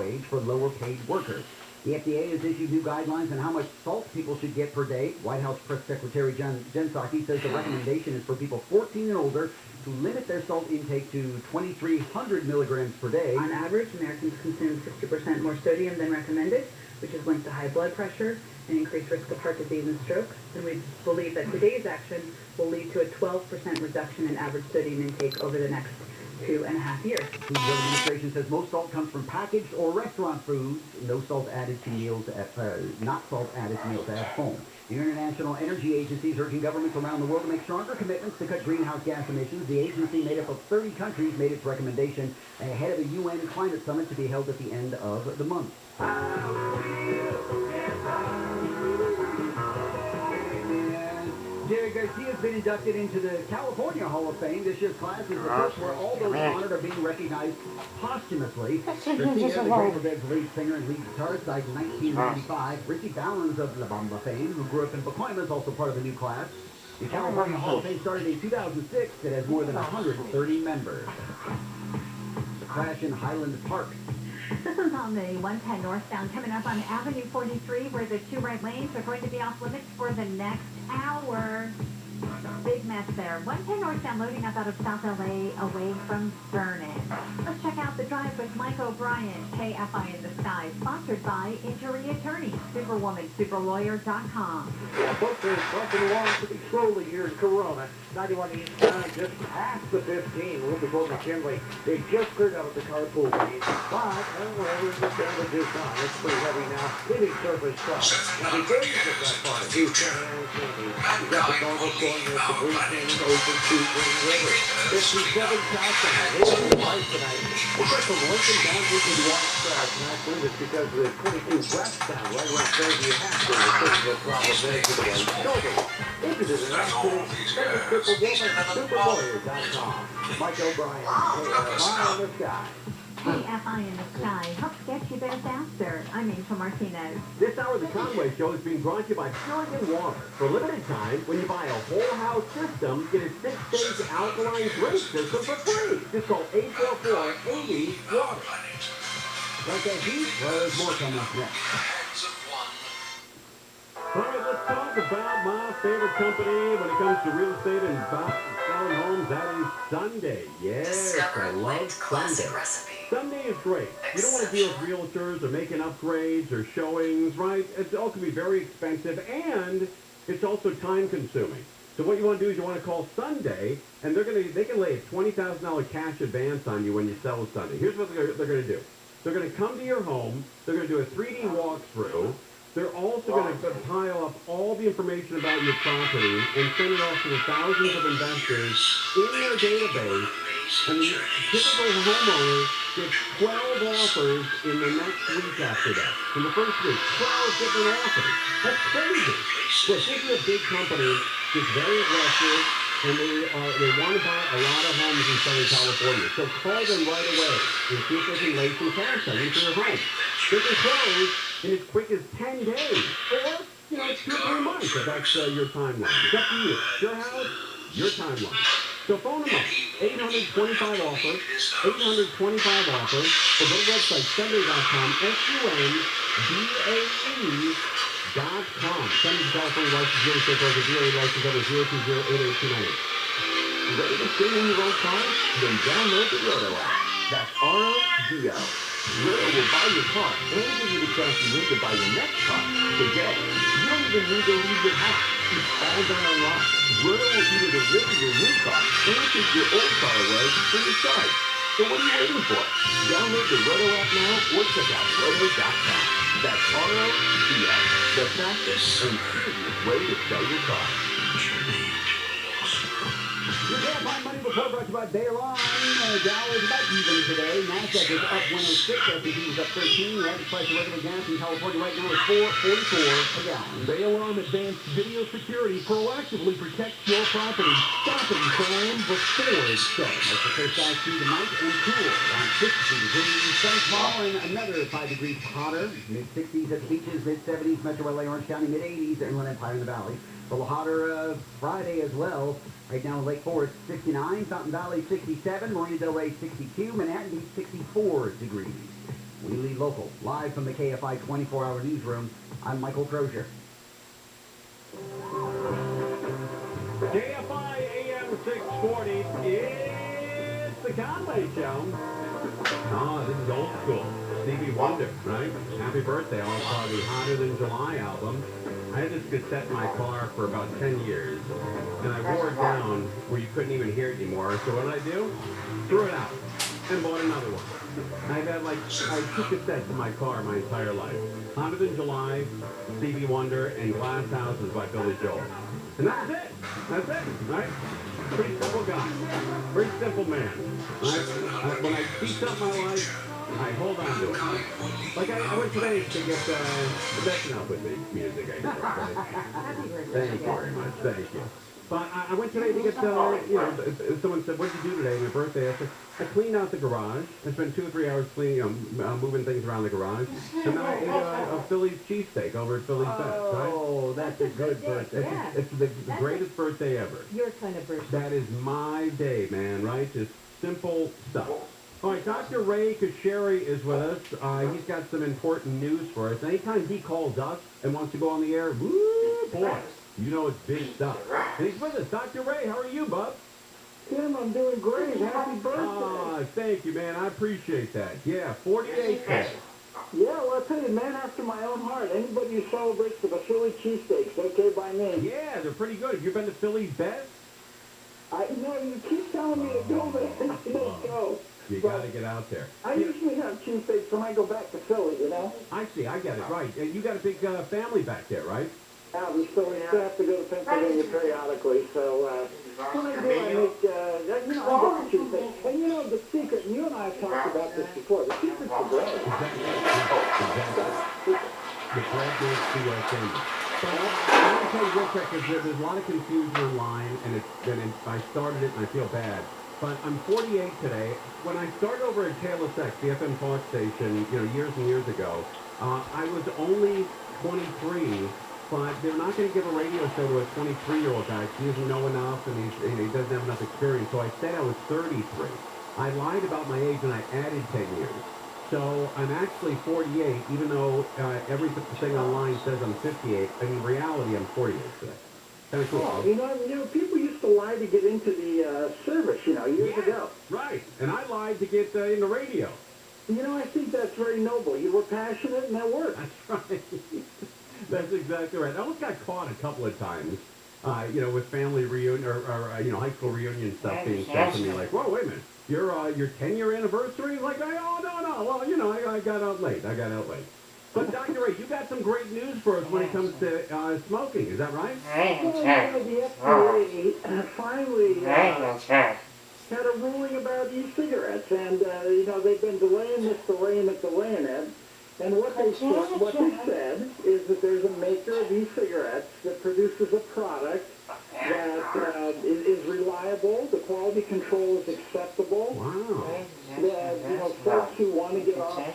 wage for lower-paid workers. The FDA has issued new guidelines on how much salt people should get per day. White House Press Secretary Jen Psaki says the recommendation is for people 14 and older to limit their salt intake to 2,300 milligrams per day. On average, Americans consume 60% more sodium than recommended, which is linked to high blood pressure and increased risk of heart disease and stroke. And we believe that today's action will lead to a 12% reduction in average sodium intake over the next 2.5 years. Food and Drug Administration says most salt comes from packaged or restaurant foods. No salt added to meals not salt added to meals at home. The International Energy Agency is urging governments around the world to make stronger commitments to cut greenhouse gas emissions. The agency, made up of 30 countries, made its recommendation ahead of a UN climate summit to be held at the end of the month. Jerry Garcia has been inducted into the California Hall of Fame. This year's class is the first where all those honored are being recognized posthumously. Garcia, the Grateful Dead's lead singer and lead guitarist, died in 1995. Richie Valens of La Bamba fame, who grew up in Pacoima, is also part of the new class. The California Hall of Fame started in 2006. It has more than 130 members. The crash in Highland Park. This is on the 110 northbound coming up on Avenue 43, where the two right lanes are going to be off limits for the next hour. Big mess there. 110 northbound loading up out of South LA away from Vernon. Let's check out the drive with Mike O'Brien, KFI in the Sky, sponsored by Injury Attorney, Superwoman, Superlawyer.com. Folks, they're bumping along pretty slowly here in Corona. 91 eastbound, just past the 15, a little before McKinley. They just cleared out of the carpool lane. But, wherever the damage is done, it's pretty heavy now. Leaving surface truck. Now, the gauge of that part, Houston and Sandy. You got the normal going with the Blue Canyon open to Green River. 57 southbound. They're on the right tonight. They got from Lincoln down to the White Stars. And I believe it's because of the 22 westbound, right around 30 Hampton. They're taking the problem there to the right shoulder. Into the accident. Superlawyer.com. Mike O'Brien, KFI in the Sky. KFI in the Sky helps get you there faster. I'm Angel Martinez. This hour of the Conway Show is being brought to you by Puritan Water. For a limited time, when you buy a whole house system, get a 6-stage alkaline drink system for free. Just call 844-80-WATER. Like that heat, well, there's more coming up next. All right, let's talk about my favorite company when it comes to real estate and selling homes. That is Sunday. Yes, I love Sunday. Sunday is great. You don't want to deal with realtors or making upgrades or showings, right? It all can be very expensive, and it's also time-consuming. So what you want to do is you want to call Sunday, and they can lay a $20,000 cash advance on you when you sell Sunday. Here's what they're going to do. They're going to come to your home. They're going to do a 3D walkthrough. They're also going to pile up all the information about your property and send it off to the thousands of investors in their database. And the typical homeowner gets 12 offers in the next week after that. In the first week, 12 different offers. That's crazy. But this is a big company that's very aggressive, and they want to buy a lot of homes in Southern California. So call them right away and see if they can lay some cash on into your home. They can close in as quick as 10 days. Or, 2 or 3 months if that's your timeline. It's up to you. Your house, your timeline. So phone them up. 825-OFFER. 825-OFFER. Or go to the website, Sunday.com. SUNDAE.com. Sunday California license, real estate broker, DOA license number 020-88298. Ready to stay in your own car? Then download the Roto app. That's R-O-G-O. Roto will buy your car and give you the chance you need to buy your next car today. You don't even need to leave your house. It's all done online. Roto will either deliver your new car and take your old car away when you start. So what are you waiting for? Download the Roto app now or check out Roto.com. That's R-O-T-O. The fastest and easiest way to sell your car. You can't find money before brought to you by Baylon. Dow is about even today. NASDAQ is up 106. S&P was up 13. The average price of regular gas in California right now is $4.44 a gallon. Baylon Advanced Video Security proactively protects your property, stopping crime before it starts. That's the first out through the night and cool. Around 60 degrees. Sun tomorrow and another 5 degrees hotter. Mid-60s at the beaches, mid-70s, Metro LA, Orange County, mid-80s, Inland Empire in the Valley. A little hotter Friday as well. Right now in Lake Forest, 69. Fountain Valley, 67. Marina Del Rey, 62. Manhattan Beach, 64 degrees. We lead local. Live from the KFI 24-hour newsroom, I'm Michael Crozier. KFI AM 640, it's the Conway Show. Oh, this is old school. Stevie Wonder, right? Happy birthday, all for the Hotter Than July album. I had this cassette in my car for about 10 years, and I wore it down where you couldn't even hear it anymore. So what did I do? Threw it out and bought another one. I've had like, I had 2 cassettes in my car my entire life. Hotter Than July, Stevie Wonder, and Glass Houses by Billy Joel. And that's it. That's it, right? Pretty simple guy. Pretty simple man. Right? When I see something I like, I hold on to it. Like I went today to get that's enough with the music, I guess. Right? Thank you very much. Thank you. But I went today to get, someone said, what'd you do today, my birthday? I said, I cleaned out the garage. I spent 2 or 3 hours cleaning, moving things around the garage. And then I ate a Philly's cheesesteak over at Philly's Best, right? Oh, that's a good birthday. Yeah. It's the greatest birthday ever. Your kind of birthday. That is my day, man, right? Just simple stuff. All right, Dr. Ray Kasheri is with us. He's got some important news for us. Anytime he calls us and wants to go on the air, woo, boy, you know it's big stuff. And he's with us. Dr. Ray, how are you, bub? Tim, I'm doing great. Happy birthday. Ah, thank you, man. I appreciate that. Yeah, 48 days. Yeah, well, I'll tell you, man after my own heart. Anybody who celebrates with a Philly cheesesteak's okay by me. Yeah, they're pretty good. Have you been to Philly's Best? You keep telling me to go, but I don't go. You got to get out there. I usually have cheesesteaks when I go back to Philly, you know? I see. I get it. Right. And you got a big family back there, right? Out in Philly, I have to go to Pennsylvania periodically, so when I do, I make, I get the cheesesteaks. And you know, the secret, and you and I have talked about this before, the secret's the bread. Exactly. The bread makes the sandwich. But I want to tell you real quick, there's a lot of confusion online, and I started it, and I feel bad. But I'm 48 today. When I started over at KLSX, the FM talk station, years and years ago, I was only 23, but they're not going to give a radio show to a 23-year-old guy. He doesn't know enough, and he doesn't have enough experience. So I said I was 33. I lied about my age, and I added 10 years. So I'm actually 48, even though everything online says I'm 58. In reality, I'm 48 today. Kind of cool. Oh, you know, people used to lie to get into the service, years ago. Right, and I lied to get in the radio. I think that's very noble. You were passionate, and that worked. That's right. That's exactly right. I almost got caught a couple of times, with family reunion or high school reunion stuff being said to me, like, whoa, wait a minute, your 10-year anniversary? Like, oh, no. Well, I got out late. But, Dr. Ray, you got some great news for us when it comes to smoking. Is that right? Well, the FDA finally had a ruling about e-cigarettes, and, they've been delaying it. And what they said is that there's a maker of e-cigarettes that produces a product that is reliable, the quality control is acceptable. Wow. That, folks who want to get off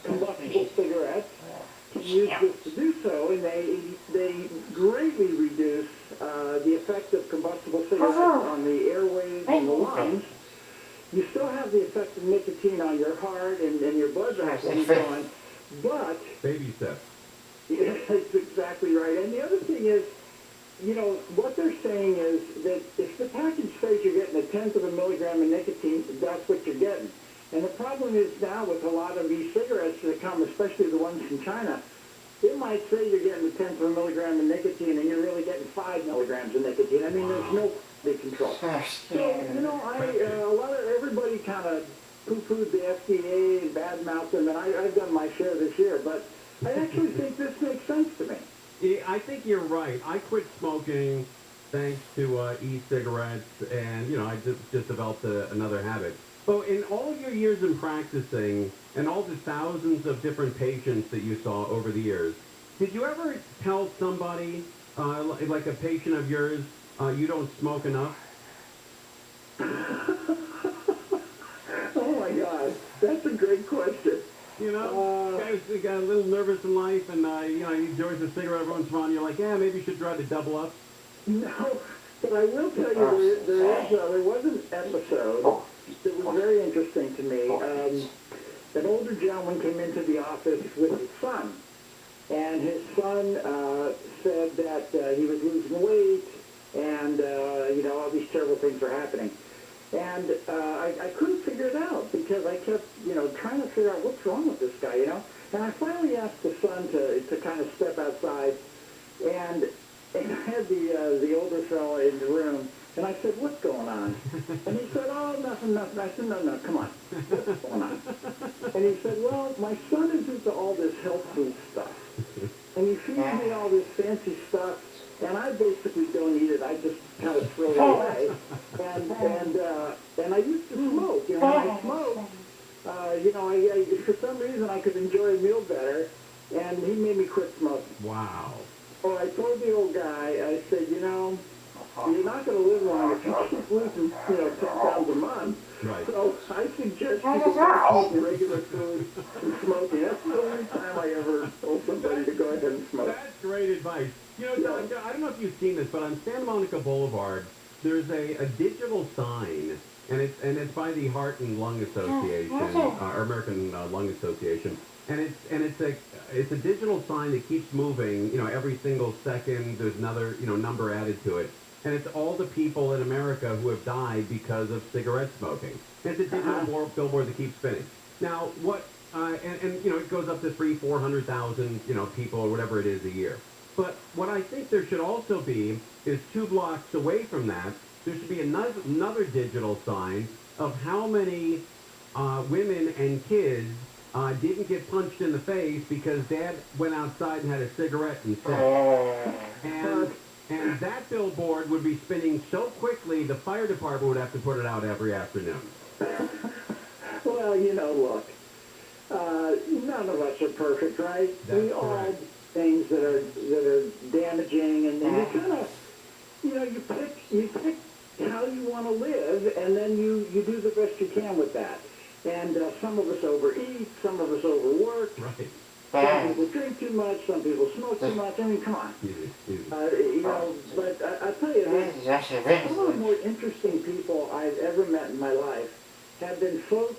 combustible cigarettes can use this to do so, and they greatly reduce the effect of combustible cigarettes on the airways and the lungs. You still have the effect of nicotine on your heart and your blood vessels and so on, but... Baby steps. Yeah, that's exactly right. And the other thing is, what they're saying is that if the package says you're getting a tenth of a milligram of nicotine, that's what you're getting. And the problem is now with a lot of these cigarettes that come, especially the ones from China, it might say you're getting a tenth of a milligram of nicotine and you're really getting 5 milligrams of nicotine. I mean, there's no control. So, everybody kind of poo-pooed the FDA and bad-mouthed them, and I've done my share this year, but I actually think this makes sense to me. Yeah, I think you're right. I quit smoking thanks to e-cigarettes, and, I just developed another habit. So in all your years in practicing, and all the thousands of different patients that you saw over the years, did you ever tell somebody, like a patient of yours, you don't smoke enough? Oh my God, that's a great question. Guys got a little nervous in life, and he enjoys a cigarette every once in a while, and you're like, yeah, maybe you should try to double up. No, but I will tell you, there was an episode that was very interesting to me. an older gentleman came into the office with his son. And his son said that he was losing weight and, you know, all these terrible things were happening. And I couldn't figure it out because I kept, you know, trying to figure out what's wrong with this guy, you know. And I finally asked the son to kind of step outside. And I had the older fellow in the room. And I said, what's going on? And he said, oh, nothing. I said, no, come on. What's going on? And he said, well, my son is into all this health food stuff. And he feeds me all this fancy stuff, and I basically don't eat it. I just kind of throw it away. And I used to smoke. You know, when I smoked, you know, I for some reason I could enjoy a meal better, and he made me quit smoking. Wow. Or I told the old guy, I said, you know, you're not going to live long if you keep losing, you know, 10 pounds a month. Right. So I suggest you go eating regular food and smoking. That's the only time I ever told somebody to go ahead and smoke. That's great advice. You know, Doug, I don't know if you've seen this, but on Santa Monica Boulevard, there's a digital sign, and it's by the Heart and Lung Association, or American Lung Association, and it's a digital sign that keeps moving. You know, every single second, there's another number added to it. And it's all the people in America who have died because of cigarette smoking. It's a digital billboard that keeps spinning. Now, what, and you know, it goes up to 400,000, you know, people or whatever it is a year. But what I think there should also be is 2 blocks away from that, there should be another digital sign of how many women and kids didn't get punched in the face because Dad went outside and had a cigarette instead. And that billboard would be spinning so quickly, the fire department would have to put it out every afternoon. Well, you know, look, none of us are perfect, right? We all have things that are damaging, and then you kind of, you know, you pick how you want to live, and then you do the best you can with that. And some of us overeat, some of us overwork. Right. Some people drink too much, some people smoke too much. I mean, come on. You know, but I tell you, some of the more interesting people I've ever met in my life have been folks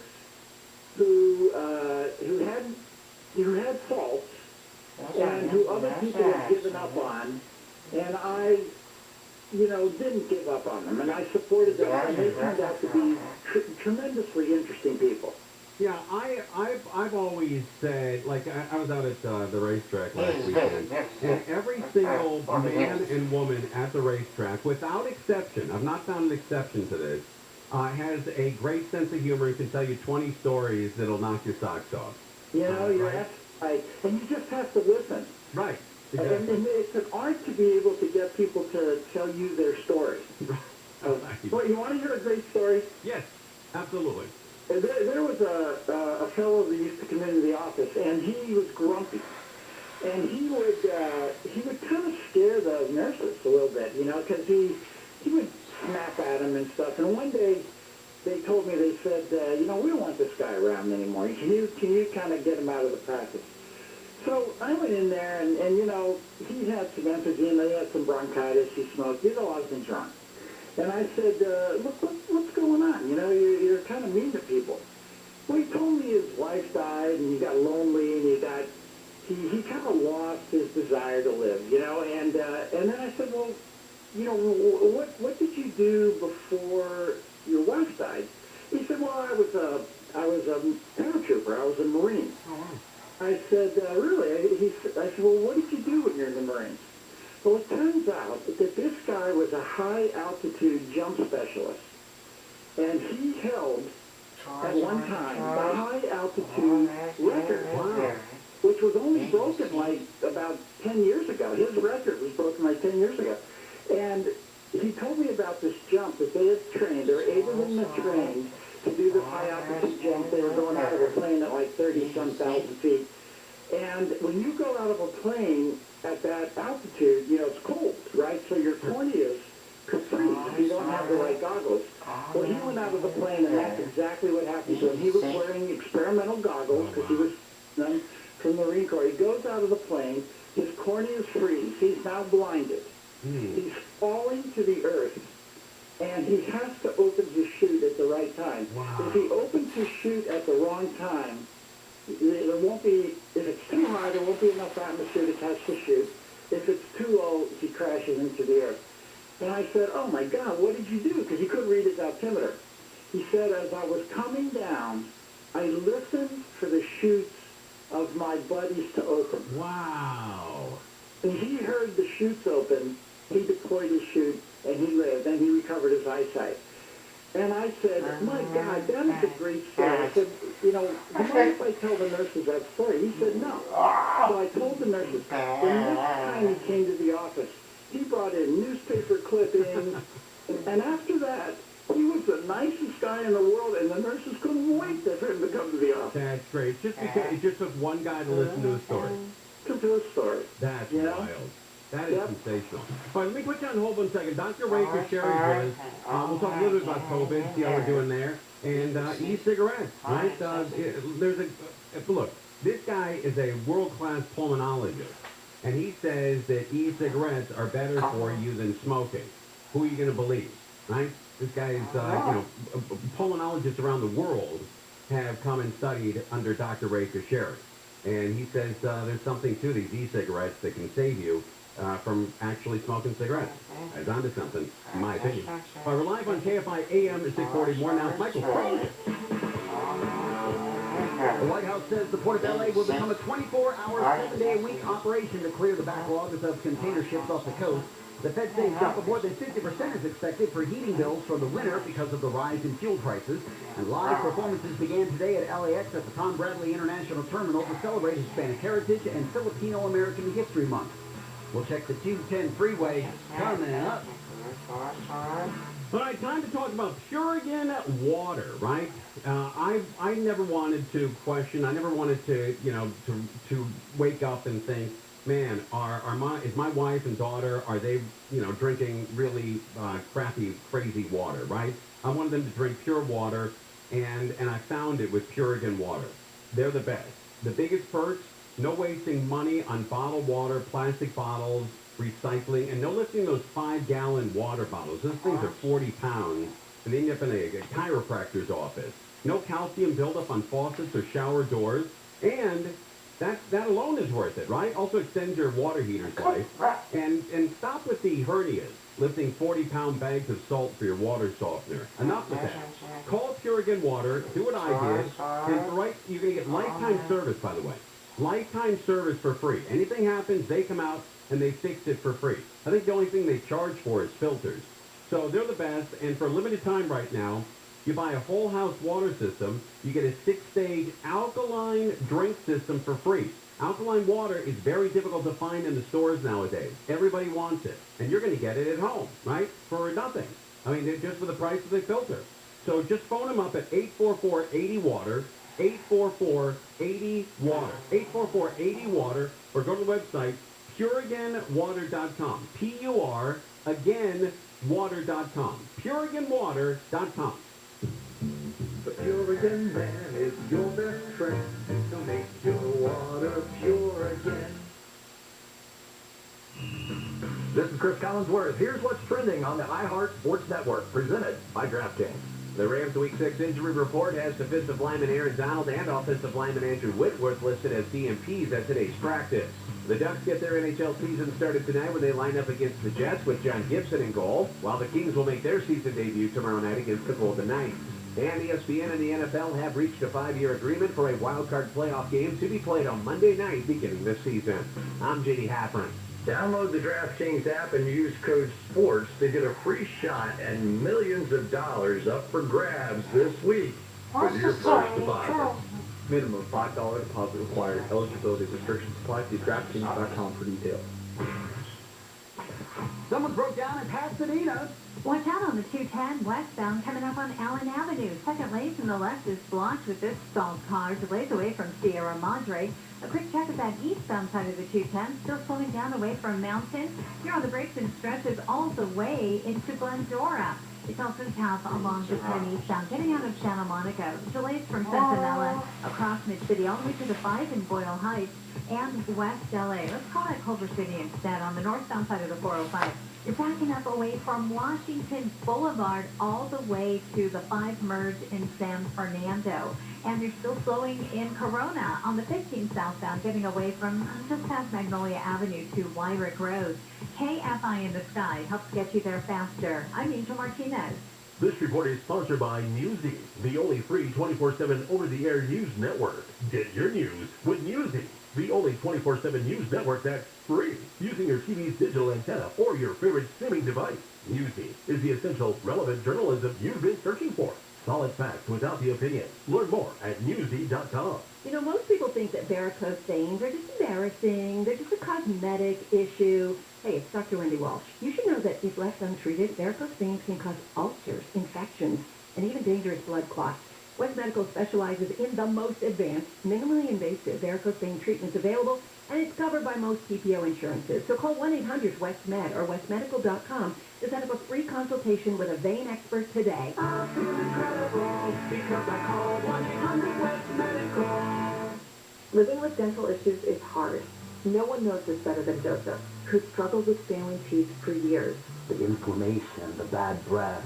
who had faults and who other people have given up on, and I, you know, didn't give up on them, and I supported them, and they turned out to be tremendously interesting people. Yeah, I've always said, like, I was out at the racetrack last weekend, and every single man and woman at the racetrack, without exception, I've not found an exception to this, has a great sense of humor and can tell you 20 stories that'll knock your socks off. You know, you're absolutely right, and you just have to listen. Right. Exactly. And it's an art to be able to get people to tell you their story. Well, you want to hear a great story? Yes, absolutely. There was a fellow that used to come into the office, and he was grumpy. And he would kind of scare the nurses a little bit, you know, because he would snap at them and stuff. And one day, they told me, they said, you know, we don't want this guy around anymore. Can you kind of get him out of the practice? So I went in there, and you know, he had some emphysema, he had some bronchitis, he smoked, he had a lot of things wrong. And I said, look, what's going on? You know, you're kind of mean to people. Well, he told me his wife died, and he got lonely, and he kind of lost his desire to live, you know. And then I said, well, you know, what did you do before your wife died? He said, well, I was a paratrooper. I was a Marine. I said, really? I said, well, what did you do when you're in the Marines? Well, it turns out that this guy was a high-altitude jump specialist, and he held, at one time, the high-altitude record, which was only broken, like, about 10 years ago. His record was broken, like, 10 years ago. And he told me about this jump that they had trained. They were 8 of them that trained to do this high-altitude jump. They were going out of a plane at, like, 30-some thousand feet. And when you go out of a plane at that altitude, you know, it's cold, right? So your corneas could freeze if you don't have the right goggles. Well, he went out of the plane, and that's exactly what happened to him. He was wearing experimental goggles because he was from the Marine Corps. He goes out of the plane, his corneas freeze. He's now blinded. He's falling to the earth, and he has to open his chute at the right time. If he opens his chute at the wrong time, There won't be, if it's too high, there won't be enough atmosphere to catch the chute. If it's too low, he crashes into the earth. And I said, oh my God, what did you do? Because he couldn't read his altimeter. He said, as I was coming down, I listened for the chutes of my buddies to open. Wow. And he heard the chutes open, he deployed his chute, and he lived, and he recovered his eyesight. And I said, my God, that is a great story. I said, you know, do you mind if I tell the nurses that story? He said, no. So I told the nurses. The next time he came to the office, he brought in newspaper clippings, and after that, he was the nicest guy in the world, and the nurses couldn't wait for him to come to the office. That's great. Just because it just took one guy to listen to a story. Come to a story. That's Yeah. wild. That is sensational. All right, let me put you on hold 1 second. Dr. Raker Sherry's with us. We'll talk a little bit about COVID, see how we're doing there, and e-cigarettes, right? Look, this guy is a world-class pulmonologist, and he says that e-cigarettes are better for you than smoking. Who are you going to believe, right? This guy is, pulmonologists around the world have come and studied under Dr. Raker Sherry, and he says there's something to these e-cigarettes that can save you from actually smoking cigarettes. He's onto something, in my opinion. We're live on KFI AM at 640. More now. Michael Frank. The White House says the Port of L.A. will become a 24-hour, 7-day-a-week operation to clear the backlogs of container ships off the coast. The Fed says a jump of more than 50% is expected for heating bills from the winter because of the rise in fuel prices. And live performances began today at LAX at the Tom Bradley International Terminal to celebrate Hispanic Heritage and Filipino-American History Month. We'll check the 210 freeway coming up. All right, time to talk about Purigan water, right? I never wanted to question. I never wanted to, to wake up and think, man, is my wife and daughter, are they, drinking really crappy, crazy water, right? I wanted them to drink pure water, and I found it with Purigan water. They're the best. The biggest perks, no wasting money on bottled water, plastic bottles, recycling, and no lifting those 5-gallon water bottles. Those things are 40 pounds, and they end up in a chiropractor's office. No calcium buildup on faucets or shower doors, and that alone is worth it, right? Also extends your water heater's life. And stop with the hernias, lifting 40-pound bags of salt for your water softener. Enough with that. Call Purigan Water, do what I did, and you're going to get lifetime service, by the way. Lifetime service for free. Anything happens, they come out and they fix it for free. I think the only thing they charge for is filters. So they're the best, and for a limited time right now, you buy a whole house water system, you get a 6-stage alkaline drink system for free. Alkaline water is very difficult to find in the stores nowadays. Everybody wants it, and you're going to get it at home, right? For nothing. I mean, just for the price of the filter. So just phone them up at 844-80-WATER, 844-80-WATER, 844-80-WATER, or go to the website, PuriganWater.com. P-U-R, again, water.com. PuriganWater.com. The Purigan man is your best friend to make your water pure again. This is Chris Collinsworth. Here's what's trending on the iHeart Sports Network, presented by DraftKings. The Rams' Week 6 injury report has defensive lineman Aaron Donald and offensive lineman Andrew Whitworth listed as DNPs at today's practice. The Ducks get their NHL season started tonight when they line up against the Jets with John Gibson in goal, while the Kings will make their season debut tomorrow night against the Golden Knights. And ESPN and the NFL have reached a 5-year agreement for a wildcard playoff game to be played on Monday night beginning this season. I'm J.D. Haffron. Download the DraftKings app and use code SPORTS to get a free shot and millions of dollars up for grabs this week with your first deposit. Minimum $5 deposit required. Eligibility restrictions apply. See DraftKings.com for details. Someone broke down in Pasadena. Watch out on the 210 westbound coming up on Allen Avenue. Second lane from the left is blocked with this stalled car. Delays away from Sierra Madre. A quick check of that eastbound side of the 210. Still slowing down away from Mountain. Here on the brakes and stretches all the way into Glendora. It's also tough along the 10 eastbound, getting out of Santa Monica. Delays from Centinela across Mid-City all the way to the 5 in Boyle Heights and West LA. Let's call that Culver City instead on the northbound side of the 405. You're backing up away from Washington Boulevard all the way to the 5 merge in San Fernando. And you're still slowing in Corona on the 15 southbound, getting away from just past Magnolia Avenue to Wyrick Road. KFI in the Sky helps get you there faster. I'm Angel Martinez. This report is sponsored by Newsy, the only free 24/7 over-the-air news network. Get your news with Newsy, the only 24/7 news network that's free, using your TV's digital antenna or your favorite streaming device. Newsy is the essential, relevant journalism you've been searching for. Solid facts without the opinion. Learn more at newsy.com. You know, most people think that varicose veins are just embarrassing. They're just a cosmetic issue. Hey, it's Dr. Wendy Walsh. You should know that if left untreated, varicose veins can cause ulcers, infections, and even dangerous blood clots. West Medical specializes in the most advanced, minimally invasive varicose vein treatments available, and it's covered by most PPO insurances. So call 1-800-WEST-MED or westmedical.com to set up a free consultation with a vein expert today. I feel incredible because I called 1-800-WEST-MEDICAL. Living with dental issues is hard. No one knows this better than Joseph, who struggled with failing teeth for years. The inflammation, the bad breath,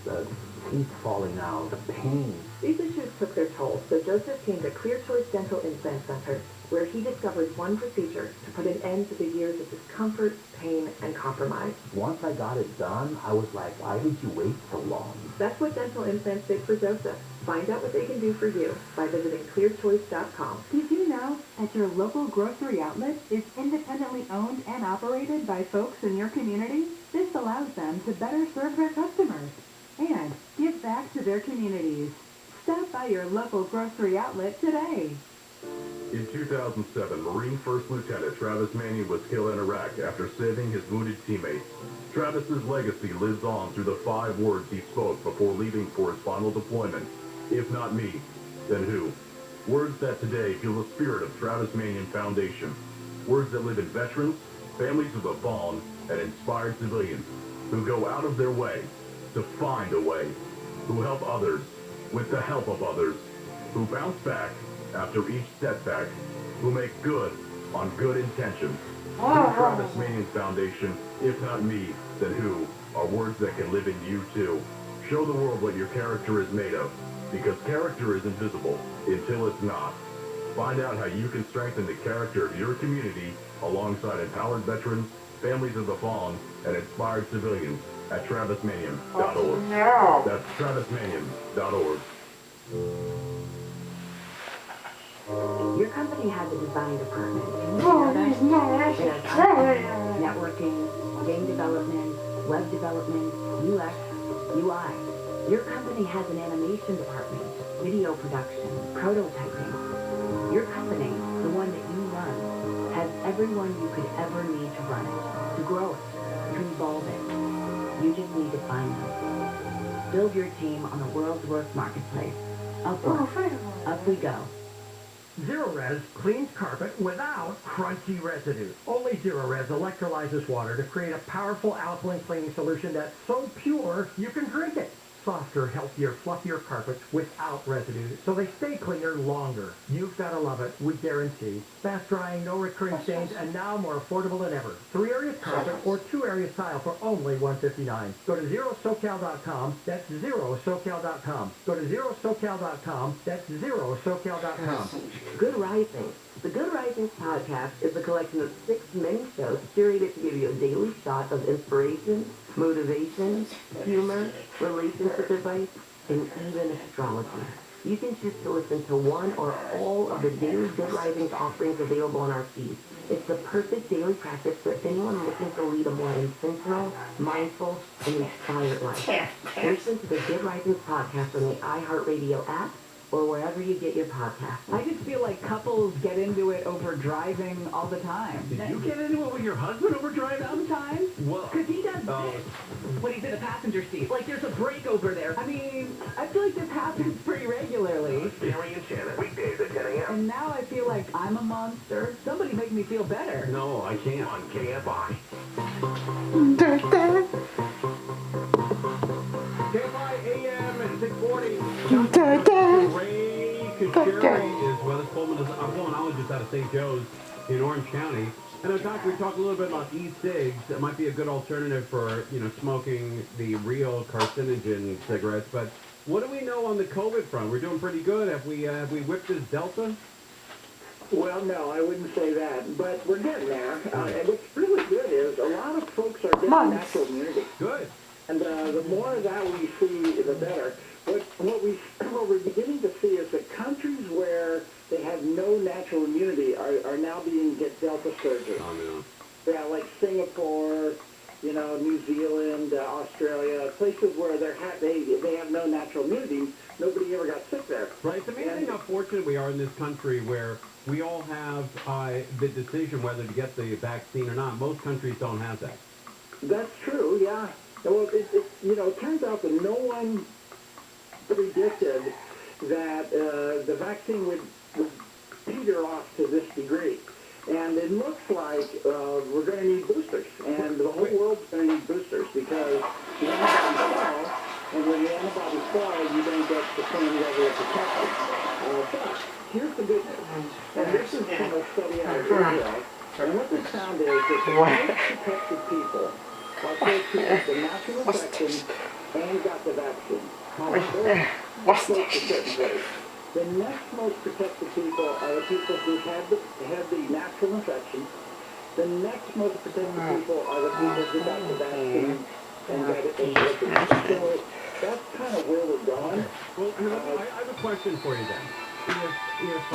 the teeth falling out, the pain. These issues took their toll, so Joseph came to Clear Choice Dental Implant Center, where he discovered one procedure to put an end to the years of discomfort, pain, and compromise. Once I got it done, I was like, why did you wait so long? That's what dental implants did for Joseph. Find out what they can do for you by visiting clearchoice.com. Did you know that your local grocery outlet is independently owned and operated by folks in your community? This allows them to better serve their customers and give back to their communities. Stop by your local grocery outlet today. In 2007, Marine First Lieutenant Travis Mannion was killed in Iraq after saving his wounded teammates. Travis's legacy lives on through the 5 words he spoke before leaving for his final deployment. If not me, then who? Words that today feel the spirit of Travis Mannion Foundation. Words that live in veterans, families of the fallen, and inspired civilians who go out of their way to find a way, who help others with the help of others, who bounce back after each setback, who make good on good intentions. Through Travis Mannion Foundation, if not me, then who, are words that can live in you too. Show the world what your character is made of, because character is invisible until it's not. Find out how you can strengthen the character of your community alongside empowered veterans, families of the fallen, and inspired civilians at travismannion.org. That's travismannion.org. Your company has a design department. Networking, game development, web development, UX, UI. Your company has an animation department, video production, prototyping. Your company, the one that you run, has everyone you could ever need to run it, to grow it, to evolve it. You just need to find them. Build your team on the world's worst marketplace. Upward. Up we go. Zero-Res cleans carpet without crunchy residue. Only Zero-Res electrolyzes water to create a powerful alkaline cleaning solution that's so pure you can drink it. Softer, healthier, fluffier carpets without residue, so they stay cleaner longer. You've got to love it, we guarantee. Fast drying, no recurring stains, and now more affordable than ever. 3 areas carpet or 2 areas tile for only $159. Go to ZeroSocal.com, that's ZeroSocal.com. Go to ZeroSocal.com, that's ZeroSocal.com. Good Rising. The Good Risings podcast is a collection of 6 mini shows curated to give you a daily shot of inspiration, motivation, humor, relationship advice, and even astrology. You can choose to listen to one or all of the daily Good Risings offerings available on our feed. It's the perfect daily practice for anyone looking to lead a more intentional, mindful, and inspired life. Listen to the Good Risings podcast on the iHeartRadio app or wherever you get your podcasts. I just feel like couples get into it over driving all the time. Did you get into it with your husband over driving? Sometimes. What? Because he does this when he's in the passenger seat. Like there's a break over there. I mean, I feel like this happens pretty regularly. Stanley and Shannon, weekdays at 10 a.m. And now I feel like I'm a monster. Somebody make me feel better. No, I can't. On KFI. KFI AM at 640. Ray Kasheri is weather Coleman. I'm going ologist out of St. Joe's in Orange County. And I we talked a little bit about e-cigs. It might be a good alternative for, you know, smoking the real carcinogen cigarettes. But what do we know on the COVID front? We're doing pretty good. Have we whipped this Delta? Well, no, I wouldn't say that, but we're getting there. And what's really good is a lot of folks are getting natural immunity. Good. And the more of that we see, the better. What we're beginning to see is that countries where they have no natural immunity are now being get Delta surges. Oh, no. Yeah, like Singapore, you know, New Zealand, Australia, places where they have no natural immunity. Nobody ever got sick there. Right. It's amazing how fortunate we are in this country where we all have the decision whether to get the vaccine or not. Most countries don't have that. That's true, yeah. Well, it turns out that no one predicted that the vaccine would peter off to this degree. And it looks like we're going to need boosters. And the whole world's going to need boosters because the antibodies fall, and when the antibodies fall, you don't get the same level of protection. But here's the good news. And this is from a study out of Israel. And what they found is that the most protected people are folks who had the natural infection and got the vaccine. What's the next most protected people are the people who had the natural infection. The next most protected people are the people who got the vaccine and got it. So that's kind of where we're going. Well, I have a question for you then. If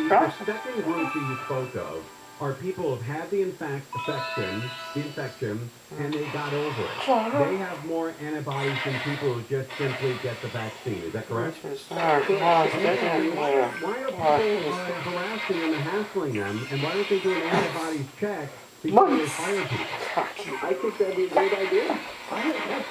the second group that you spoke of are people who have had the infection, and they got over it. They have more antibodies than people who just simply get the vaccine. Is that correct? Why are people harassing them and hassling them, and why don't they do an antibodies check before they fire people? I think that'd be a great idea.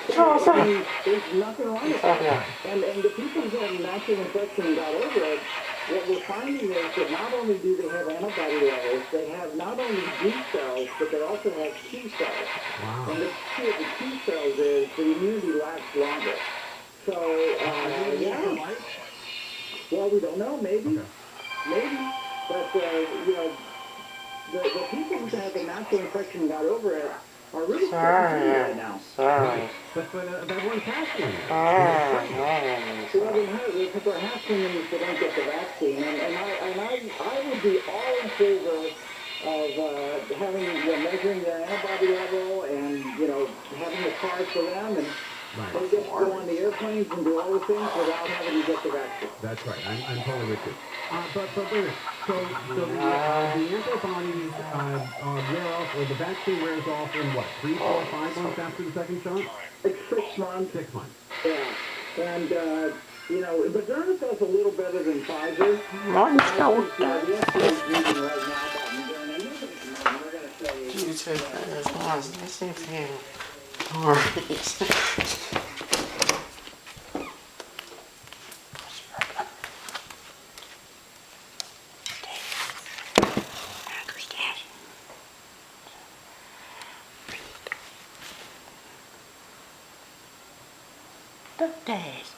There's nothing wrong with that. And the people who have natural infection and got over it, what we're finding is that not only do they have antibody levels, they have not only B cells, but they also have T cells. Wow. And the key of the T cells is the immunity lasts longer. So, yeah. Well, we don't know, maybe. Okay. Maybe. But, the people who have the natural infection and got over it are really right now. Right. But everyone's hassling them. Well, people are hassling them if they don't get the vaccine. And I would be all in favor of having, measuring their antibody level and, having the card for them and they get to go on the airplanes and do all the things without having to get the vaccine. That's right. I'm totally with you. But wait a minute. So the antibodies wear off, or the vaccine wears off in what, 3, 4, 5 months after the second shot? It's 6 months. 6 months. Yeah. And, Moderna does a little better than Pfizer. Mine's so bad. The FDA is meeting right now about Moderna. And we're going to say... Let's see if they can... Days.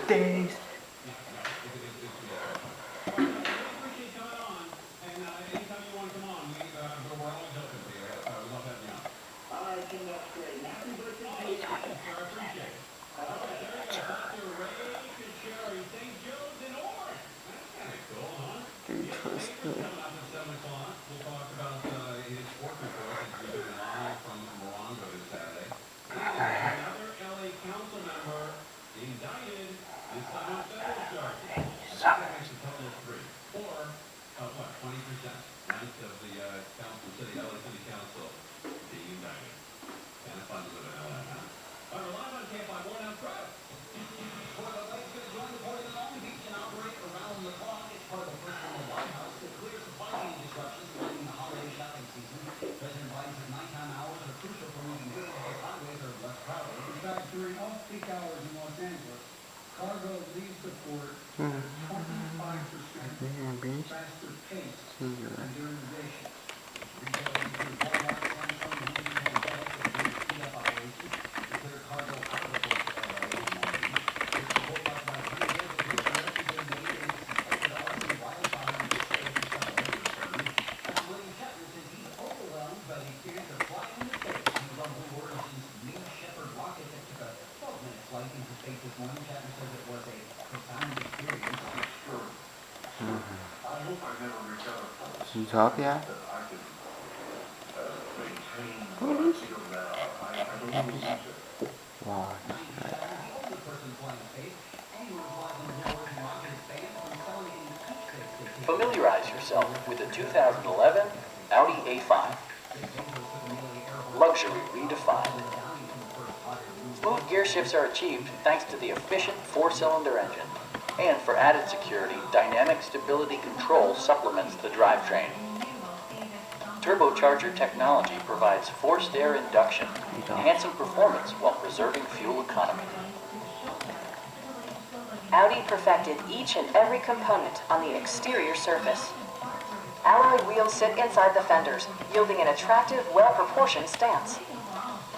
Days. During off-peak hours in Los Angeles, cargo leaves Utopia? Wow. Familiarize yourself with the 2011 Audi A5. Luxury redefined. Smooth gear shifts are achieved thanks to the efficient 4-cylinder engine. And for added security, dynamic stability control supplements the drivetrain. Turbocharger technology provides forced air induction, enhancing performance while preserving fuel economy. Audi perfected each and every component on the exterior surface. Alloy wheels sit inside the fenders, yielding an attractive, well-proportioned stance.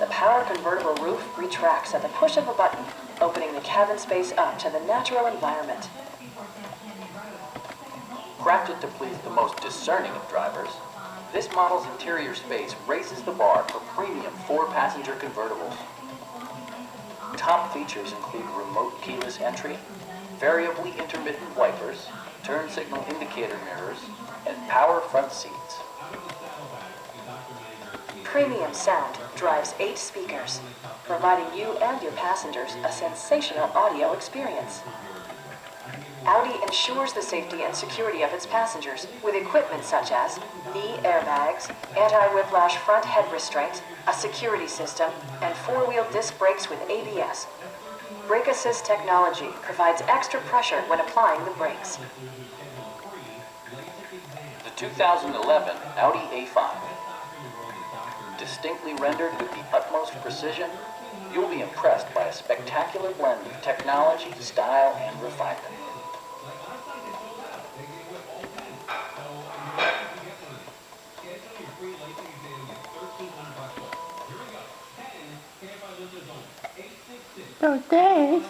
The power convertible roof retracts at the push of a button, opening the cabin space up to the natural environment. Crafted to please the most discerning of drivers, this model's interior space raises the bar for premium 4-passenger convertibles. Top features include remote keyless entry, variably intermittent wipers, turn signal indicator mirrors, and power front seats. Premium sound drives 8 speakers, providing you and your passengers a sensational audio experience. Audi ensures the safety and security of its passengers with equipment such as knee airbags, anti-whiplash front head restraint, a security system, and 4-wheel disc brakes with ABS. Brake Assist technology provides extra pressure when applying the brakes. The 2011 Audi A5. Distinctly rendered with the utmost precision, you'll be impressed by a spectacular blend of technology, style, and refinement. Oh, thanks.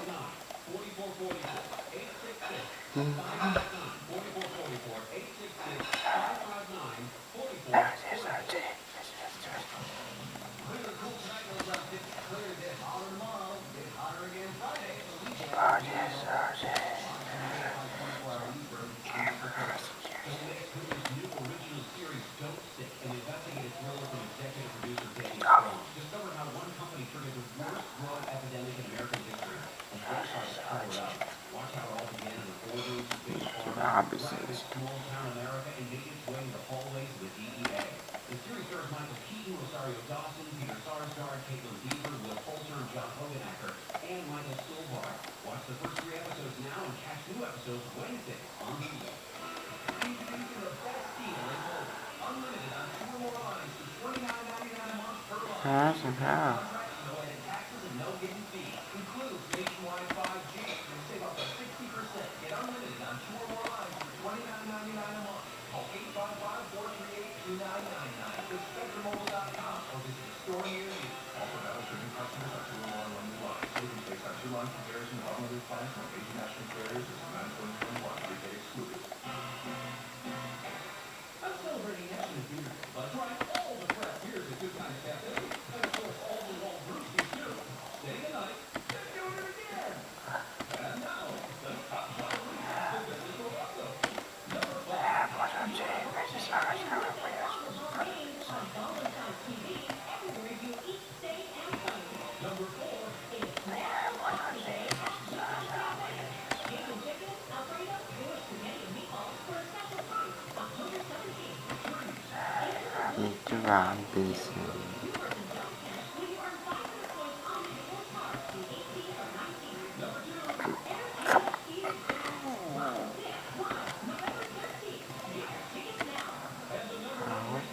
Awesome, how?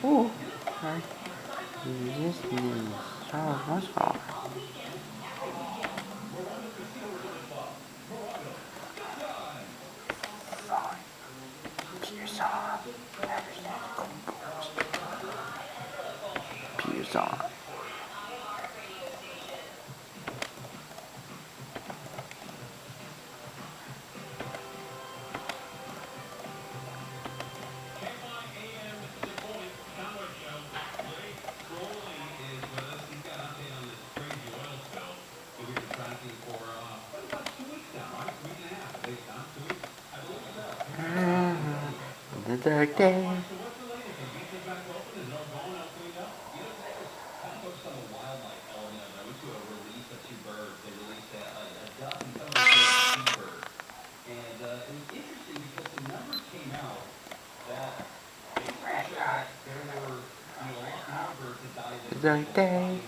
Oh, sorry. This means what's wrong? is on. The dark day. The dark day.